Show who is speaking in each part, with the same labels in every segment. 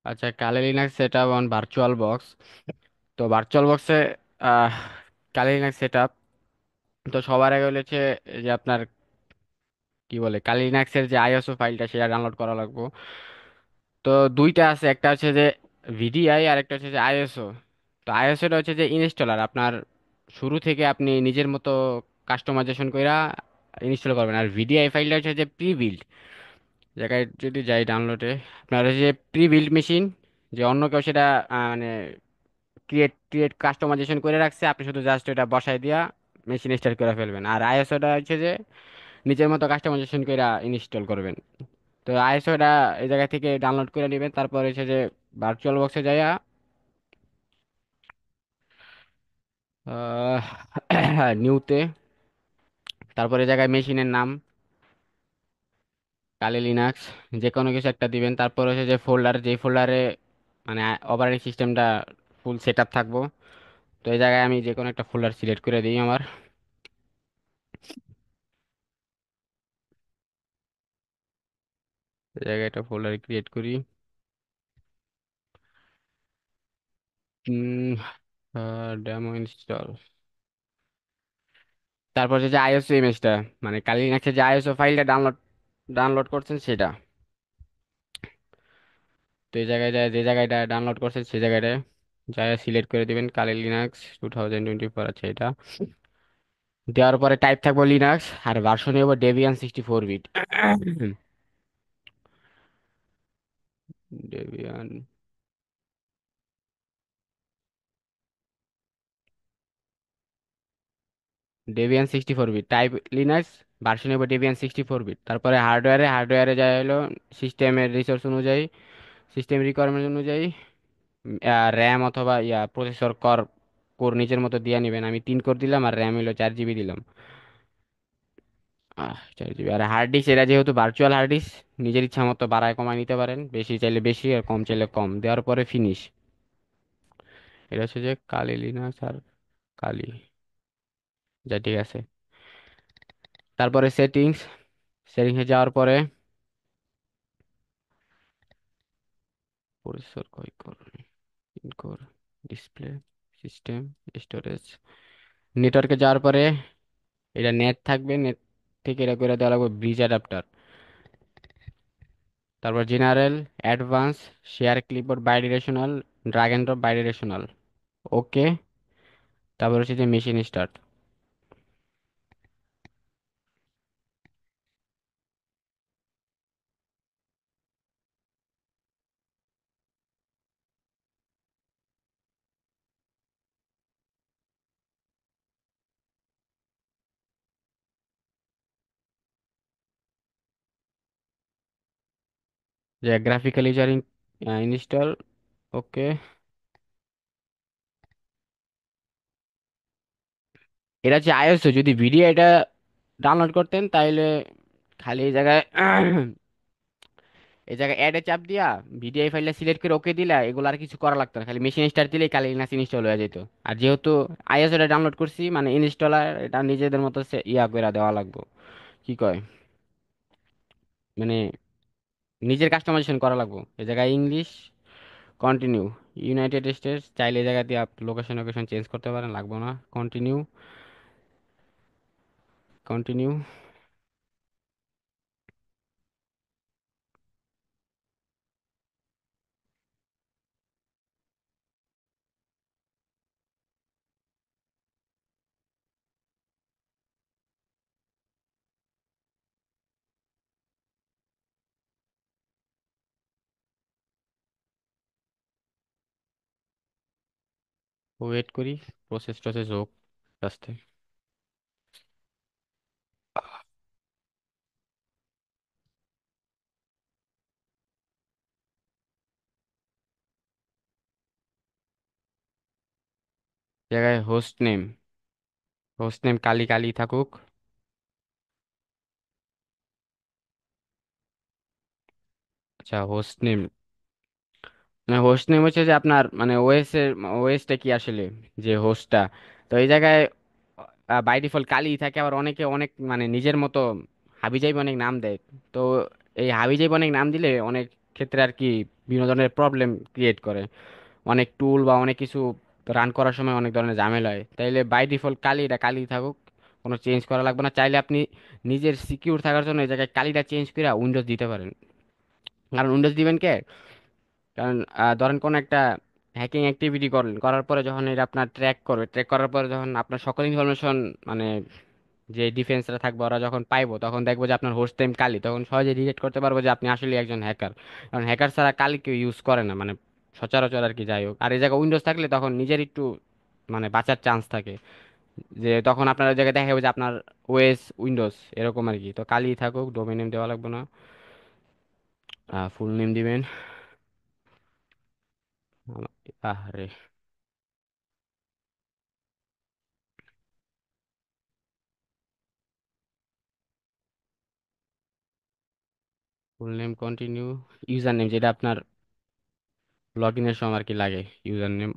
Speaker 1: আচ্ছা, কালি Linux set up on virtual box. তো virtual বক্সে আহ কালি লিনাক্স সেট আপ। তো সবার আগে হচ্ছে যে আপনার কি বলে কালি লিনাক্সের যে আইএসও ফাইলটা সেটা ডাউনলোড করা লাগবে। তো দুইটা আছে, একটা হচ্ছে যে ভিডিআই আর একটা হচ্ছে যে আইএসও। তো আইএসওটা হচ্ছে যে ইনস্টলার, আপনার শুরু থেকে আপনি নিজের মতো কাস্টমাইজেশন কইরা ইনস্টল করবেন। আর ভিডিআই ফাইলটা হচ্ছে যে প্রি বিল্ড জায়গায় যদি যাই ডাউনলোডে, আপনার হচ্ছে যে প্রি বিল্ড মেশিন, যে অন্য কেউ সেটা মানে ক্রিয়েট ক্রিয়েট কাস্টমাইজেশন করে রাখছে, আপনি শুধু জাস্ট এটা বসাই দিয়া মেশিন স্টার্ট করে ফেলবেন। আর আইএসওটা হচ্ছে যে নিজের মতো কাস্টমাইজেশন করে ইনস্টল করবেন। তো আইএসওটা এই জায়গা থেকে ডাউনলোড করে নেবেন, তারপর হচ্ছে যে ভার্চুয়াল বক্সে যাইয়া নিউতে, তারপরে এই জায়গায় মেশিনের নাম কালি লিনাক্স যে কোনো কিছু একটা দিবেন। তারপর হচ্ছে যে ফোল্ডার, যে ফোল্ডারে মানে অপারেটিং সিস্টেমটা ফুল সেট আপ থাকবো। তো এই জায়গায় আমি যে কোনো একটা ফোল্ডার সিলেক্ট করে দিই আমার। এই জায়গায় একটা ফোল্ডার ক্রিয়েট করি। Demo install. তারপর হচ্ছে যে আইএসও ইমেজটা, মানে কালি লিনাক্সের যে আইএসও ফাইলটা ডাউনলোড ডাউনলোড করছেন সেটা। তো এই জায়গায় যায়, যে জায়গায়টা ডাউনলোড করছেন সেই জায়গাটায় যায় সিলেক্ট করে দিবেন কালি লিনাক্স 2024। আচ্ছা, এটা দেওয়ার পরে টাইপ থাকবো লিনাক্স, আর ভার্সন হবো Debian 64 bit. Debian Debian 64 bit type Linux, version হবো ডেবিয়ান 64 বিট। তারপরে হার্ডওয়্যারে যায় হলো সিস্টেমের রিসোর্স অনুযায়ী, সিস্টেম রিকোয়ারমেন্ট অনুযায়ী র্যাম অথবা প্রসেসর কোর নিজের মতো দিয়ে নেবেন। আমি 3 কোর দিলাম, আর র্যাম হলো 4 জিবি দিলাম। 4 জিবি। আর হার্ড ডিস্ক, এটা যেহেতু ভার্চুয়াল হার্ড ডিস্ক, নিজের ইচ্ছা মতো বাড়ায় কমায় নিতে পারেন, বেশি চাইলে বেশি আর কম চাইলে কম। দেওয়ার পরে ফিনিশ। এটা হচ্ছে যে কালি লিনাক্স আর কালি, যা ঠিক আছে। তারপরে সেটিংসে যাওয়ার পরে প্রসেসর কয় core, 3 core, display, system, storage, নেটওয়ার্কে যাওয়ার পরে এটা নেট থাকবে, নেট থেকে এটা করে দেওয়া লাগবে ব্রিজ অ্যাডাপ্টার। তারপর general, advance, share clipboard bidirectional, drag and drop bidirectional. Okay. তারপর হচ্ছে যে মেশিন স্টার্ট। যে গ্রাফিক্যাল ইউজার ইনস্টল। ওকে। এটা হচ্ছে আইএসও, যদি ভিডিও এটা ডাউনলোড করতেন তাহলে খালি এই জায়গায় অ্যাডে চাপ দিয়া ভিডিআই ফাইলটা সিলেক্ট করে ওকে দিলা, এগুলো আর কিছু করা লাগতো না, খালি মেশিন স্টার্ট দিলেই কালি লিনাক্স ইনস্টল হয়ে যেত। আর যেহেতু আইএসওটা ডাউনলোড করছি, মানে ইনস্টলার এটা নিজেদের মতো করে দেওয়া লাগবে, কি কয়, মানে নিজের কাস্টমাইজেশন করা লাগবে। এই জায়গায় ইংলিশ, কন্টিনিউ, ইউনাইটেড স্টেটস চাইলে এই জায়গা দিয়ে লোকেশন লোকেশন চেঞ্জ করতে পারেন, লাগবে না। Continue, continue. ওয়েট করি, প্রসেস টসেস হোক আস্তে। জায়গায় হোস্ট নেম কালি কালি থাকুক। আচ্ছা, হোস্ট নেম, মানে হোস্ট নেম হচ্ছে যে আপনার মানে ওএসটা কি আসলে, যে হোস্টটা। তো এই জায়গায় বাই ডিফল্ট কালি থাকে, আবার অনেকে অনেক মানে নিজের মতো হাবিজাবি অনেক নাম দেয়। তো এই হাবিজাবি অনেক নাম দিলে অনেক ক্ষেত্রে আর কি বিভিন্ন ধরনের প্রবলেম ক্রিয়েট করে। অনেক টুল বা অনেক কিছু রান করার সময় অনেক ধরনের ঝামেলা হয়। তাইলে বাই ডিফল্ট কালি, এটা কালি থাকুক, কোনো চেঞ্জ করা লাগবে না। চাইলে আপনি নিজের সিকিউর থাকার জন্য এই জায়গায় কালিটা চেঞ্জ করে উইন্ডোজ দিতে পারেন। কারণ উইন্ডোজ দিবেন কে, কারণ ধরেন কোন একটা হ্যাকিং অ্যাক্টিভিটি করলেন, করার পরে যখন এটা আপনার ট্র্যাক করবে, ট্র্যাক করার পরে যখন আপনার সকল ইনফরমেশন মানে যে ডিফেন্সরা থাকবে ওরা যখন পাইবো, তখন দেখবো যে আপনার হোস্ট টাইম কালি, তখন সহজে ডিটেক্ট করতে পারবো যে আপনি আসলে একজন হ্যাকার। কারণ হ্যাকার ছাড়া কালি কেউ ইউজ করে না, মানে সচরাচর আর কি। যাই হোক, আর এই জায়গায় উইন্ডোজ থাকলে তখন নিজের একটু মানে বাঁচার চান্স থাকে, যে তখন আপনার ওই জায়গায় দেখা যাবে যে আপনার ওএস উইন্ডোজ এরকম আর কি। তো কালি থাকুক, ডোমেন নেম দেওয়া লাগবে না, ফুল নেম দিবেন। আরে, full name continue, user name যেটা আপনার লগ ইনের সময় আর কি লাগে, ইউজার নেম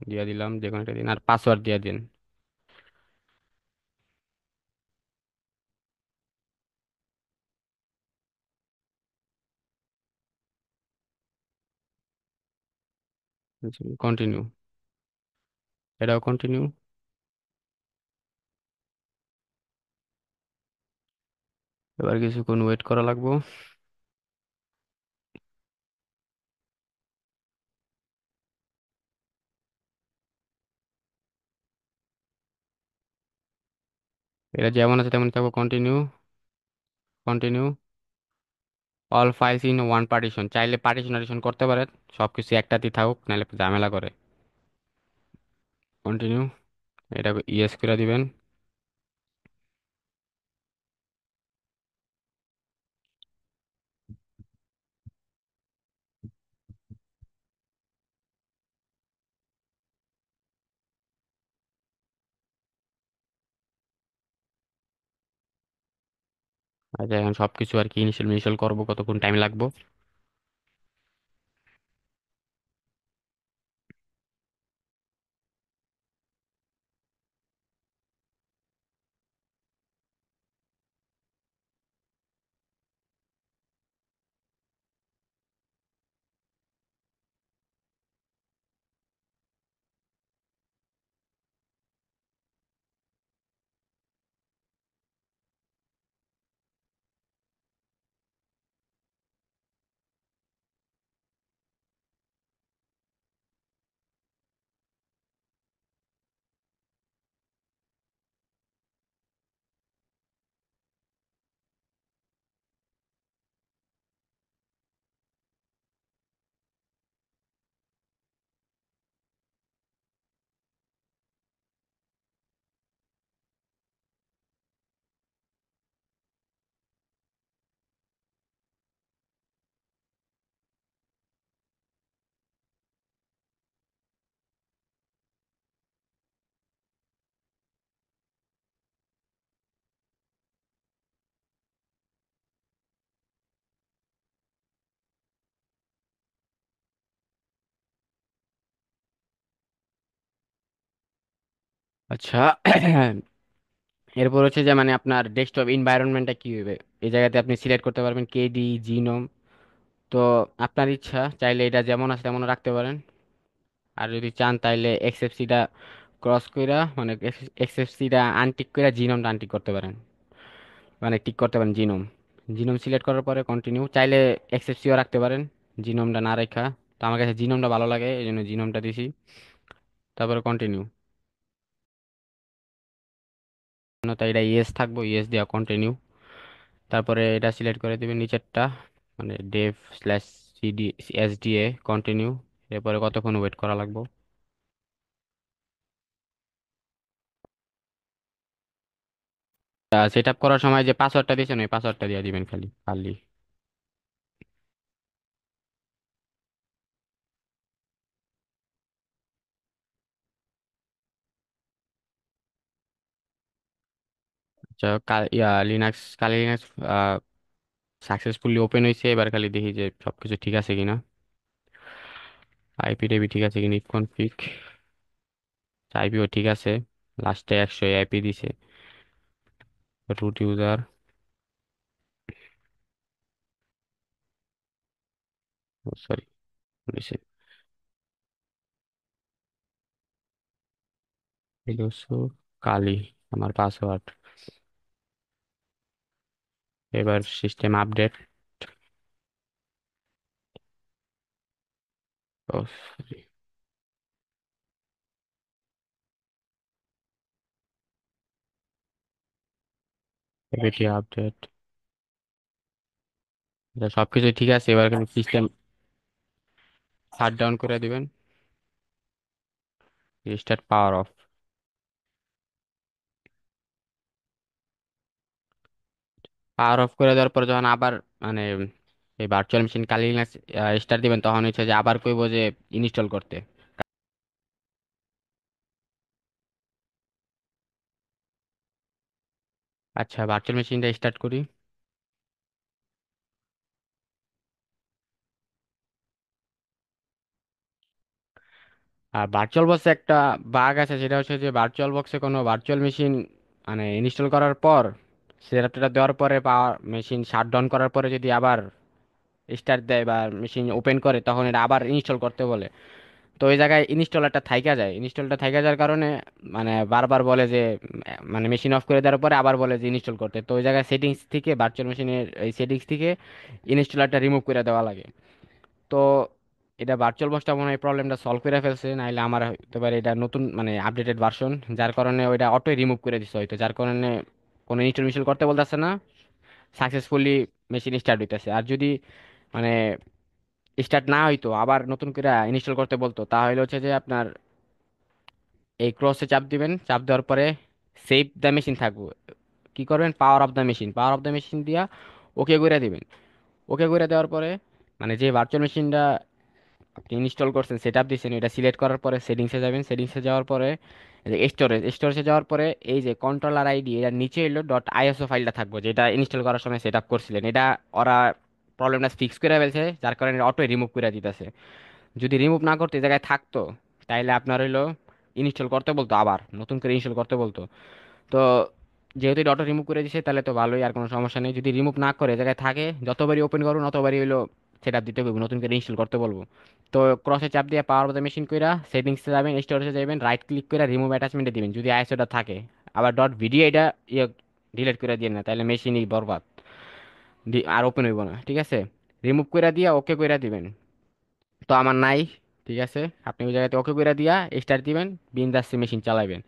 Speaker 1: দিয়ে দিলাম যে কোনো একটা দিন, আর পাসওয়ার্ড দিয়ে দিন। কন্টিনিউ, এটাও কন্টিনিউ। এবার কিছুক্ষণ ওয়েট করা লাগবো। এটা যেমন আছে তেমন থাকবো, continue, continue. All files in one partition, চাইলে পার্টিশন করতে পারে, সবকিছু একটাতেই থাকুক, নাহলে ঝামেলা করে। কন্টিনিউ, এটা ইয়েস করে দিবেন। আচ্ছা, এখন সবকিছু আর কি ইনিশিয়াল মিনিশাল করবো, কতক্ষণ টাইম লাগবে? আচ্ছা, এরপর হচ্ছে যে মানে আপনার ডেস্কটপ এনভায়রনমেন্টটা কি হবে, এই জায়গাতে আপনি সিলেক্ট করতে পারবেন কেডি, জিনোম। তো আপনার ইচ্ছা, চাইলে এটা যেমন আছে তেমন রাখতে পারেন। আর যদি চান তাইলে এক্সএফসিটা ক্রস কইরা মানে এক্সএফসিটা আনটিক কইরা জিনোমটা আনটিক করতে পারেন, মানে টিক করতে পারেন জিনোম। জিনোম সিলেক্ট করার পরে কন্টিনিউ, চাইলে এক্সএফসিও রাখতে পারেন, জিনোমটা না রেখা। তো আমার কাছে জিনোমটা ভালো লাগে, এই জন্য জিনোমটা দিছি। তারপরে কন্টিনিউ, তাই এটা ইয়েস থাকবো, ইয়েস দেওয়া কন্টিনিউ। তারপরে এটা সিলেক্ট করে দিবেন নিচেরটা, মানে Dave slash CD SDA, continue. এরপরে কতক্ষণ ওয়েট করা লাগবে? সেট আপ করার সময় যে পাসওয়ার্ডটা দিয়েছেন ওই পাসওয়ার্ডটা দিয়ে দিবেন খালি খালি। আচ্ছা, লিনাক্স, কালি লিনাক্স সাকসেসফুলি ওপেন হয়েছে। এবার খালি দেখি যে সবকিছু ঠিক আছে কিনা, আইপি টেপি ঠিক আছে কিনা, কনফিগ, আইপিও ঠিক আছে, লাস্টে 100 আইপি দিছে, রুট ইউজার, সরি। বেশি ইউসুফ কালী আমার পাসওয়ার্ড। এবার সিস্টেম আপডেট। ও এবিটি আপডেট। সবকিছু ঠিক আছে, এবার কিন্তু সিস্টেম শাট ডাউন করে দিবেন। Restart power of. Power of করে দেওয়ার পর যখন আবার মানে এই ভার্চুয়াল মেশিন কালি লিনাক্স স্টার্ট দিবেন, তখন হচ্ছে যে আবার কইবো যে ইনস্টল করতে। আচ্ছা, ভার্চুয়াল মেশিনটা স্টার্ট করি। আর ভার্চুয়াল বক্সে একটা বাগ আছে, সেটা হচ্ছে যে ভার্চুয়াল বক্সে কোনো ভার্চুয়াল মেশিন মানে ইনস্টল করার পর, সেটআপটা দেওয়ার পরে পাওয়ার মেশিন শাট ডাউন করার পরে যদি আবার স্টার্ট দেয় বা মেশিন ওপেন করে, তখন এটা আবার ইনস্টল করতে বলে। তো ওই জায়গায় ইনস্টলারটা থাইকা যায়, ইনস্টলটা থাইকা যাওয়ার কারণে মানে বারবার বলে যে মানে মেশিন অফ করে দেওয়ার পরে আবার বলে যে ইনস্টল করতে। তো ওই জায়গায় সেটিংস থেকে ভার্চুয়াল মেশিনের এই সেটিংস থেকে ইনস্টলারটা রিমুভ করে দেওয়া লাগে। তো এটা ভার্চুয়াল বক্সটা মনে হয় প্রবলেমটা সলভ করে ফেলছে, নাহলে আমার হতে পারে এটা নতুন মানে আপডেটেড ভার্সন, যার কারণে ওইটা অটোই রিমুভ করে দিচ্ছে হয়তো, যার কারণে কোনো ইনস্টল মিস্টল করতে বলতেছে না, সাকসেসফুলি মেশিন স্টার্ট হইতেছে। আর যদি মানে স্টার্ট না হইতো আবার নতুন করে ইনস্টল করতে বলতো, তাহলে হচ্ছে যে আপনার এই ক্রসে চাপ দিবেন, চাপ দেওয়ার পরে সেভ দ্য মেশিন থাকবো। কি করবেন, power of the machine, power of the machine দিয়া ওকে করে দিবেন। ওকে করে দেওয়ার পরে মানে যে ভার্চুয়াল মেশিনটা আপনি ইনস্টল করছেন, সেট আপ দিচ্ছেন, এটা সিলেক্ট করার পরে সেটিংসে যাবেন। সেটিংসে যাওয়ার পরে স্টোরেজ, স্টোরেজে যাওয়ার পরে এই যে কন্ট্রোলার আইডি, এর নিচে এলো ডট আইএসও ফাইলটা থাকবো, যেটা ইনস্টল করার সময় সেট আপ করছিলেন। এটা ওরা প্রবলেমটা ফিক্স করে ফেলছে, যার কারণে অটো রিমুভ করে দিতেছে। যদি রিমুভ না করতে এই জায়গায় থাকতো, তাইলে আপনার হইলো ইনস্টল করতে বলতো, আবার নতুন করে ইনস্টল করতে বলতো। তো যেহেতু এটা অটো রিমুভ করে দিছে, তাহলে তো ভালোই, আর কোনো সমস্যা নেই। যদি রিমুভ না করে এ জায়গায় থাকে, যতবারই ওপেন করুন ততবারই হইলো সেট আপ দিতে হবে, নতুন করে ইনস্টল করতে বলবো। তো ক্রসে চাপ দিয়ে পাওয়ার বোতাম মেশিন কইরা সেটিংসে যাবেন, স্টোরেজে যাবেন, রাইট ক্লিক করে রিমুভ অ্যাটাচমেন্টে দিবেন যদি আইএসওটা থাকে। আবার ডট ভিডিও এটা ইয়ে ডিলিট করে দিয়ে না, তাহলে মেশিনই বরবাদ, আর ওপেন হইব না, ঠিক আছে। রিমুভ করে দিয়া ওকে করে দিবেন। তো আমার নাই, ঠিক আছে। আপনি ওই জায়গাতে ওকে করে দিয়া স্টার্ট দিবেন, বিন্দাস মেশিন চালাবেন।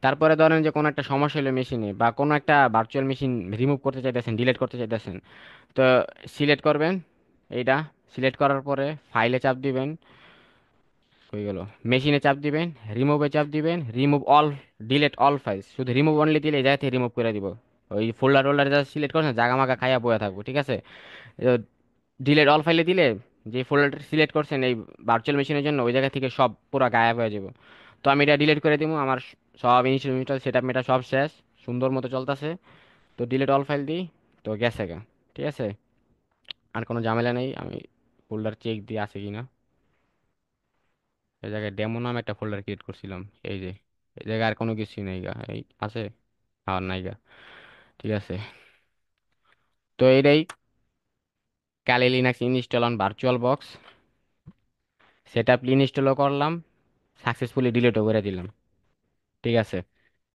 Speaker 1: তারপরে ধরেন যে কোনো একটা সমস্যা হলো মেশিনে, বা কোনো একটা ভার্চুয়াল মেশিন রিমুভ করতে চাইতেছেন, ডিলিট করতে চাইতেছেন, তো সিলেক্ট করবেন এইটা। সিলেক্ট করার পরে ফাইলে চাপ দিবেন, হয়ে গেল, মেশিনে চাপ দিবেন, রিমুভে চাপ দিবেন, remove all, delete all files, শুধু রিমুভ অনলি দিলে এই জায়গা থেকে রিমুভ করে দিব। ওই ফোল্ডার টোল্ডার যা সিলেক্ট করছেন জাগা মাগা খাইয়া বয়ে থাকবো, ঠিক আছে। ডিলিট অল ফাইলে দিলে যে ফোল্ডারটা সিলেক্ট করছেন এই ভার্চুয়াল মেশিনের জন্য, ওই জায়গা থেকে সব পুরো গায়েব হয়ে যাব। তো আমি এটা ডিলিট করে দিব, আমার সব ইনস্টল সেটআপ মেটা সব শেষ, সুন্দর মতো চলতেছে। তো ডিলিট অল ফাইল দিই, তো গেছে গা, ঠিক আছে। আর কোনো ঝামেলা নেই। আমি ফোল্ডার চেক দিয়ে আছে কিনা। এই জায়গায় ডেমো নামে একটা ফোল্ডার ক্রিয়েট করছিলাম, এই যে এই জায়গায় আর কোনো কিছুই নাই গা, এই আছে, আর নাই গা, ঠিক আছে। তো এইটাই Kali Linux install on virtual box, set up ইনস্টলও করলাম, সাকসেসফুলি ডিলিটও করে দিলাম, ঠিক আছে।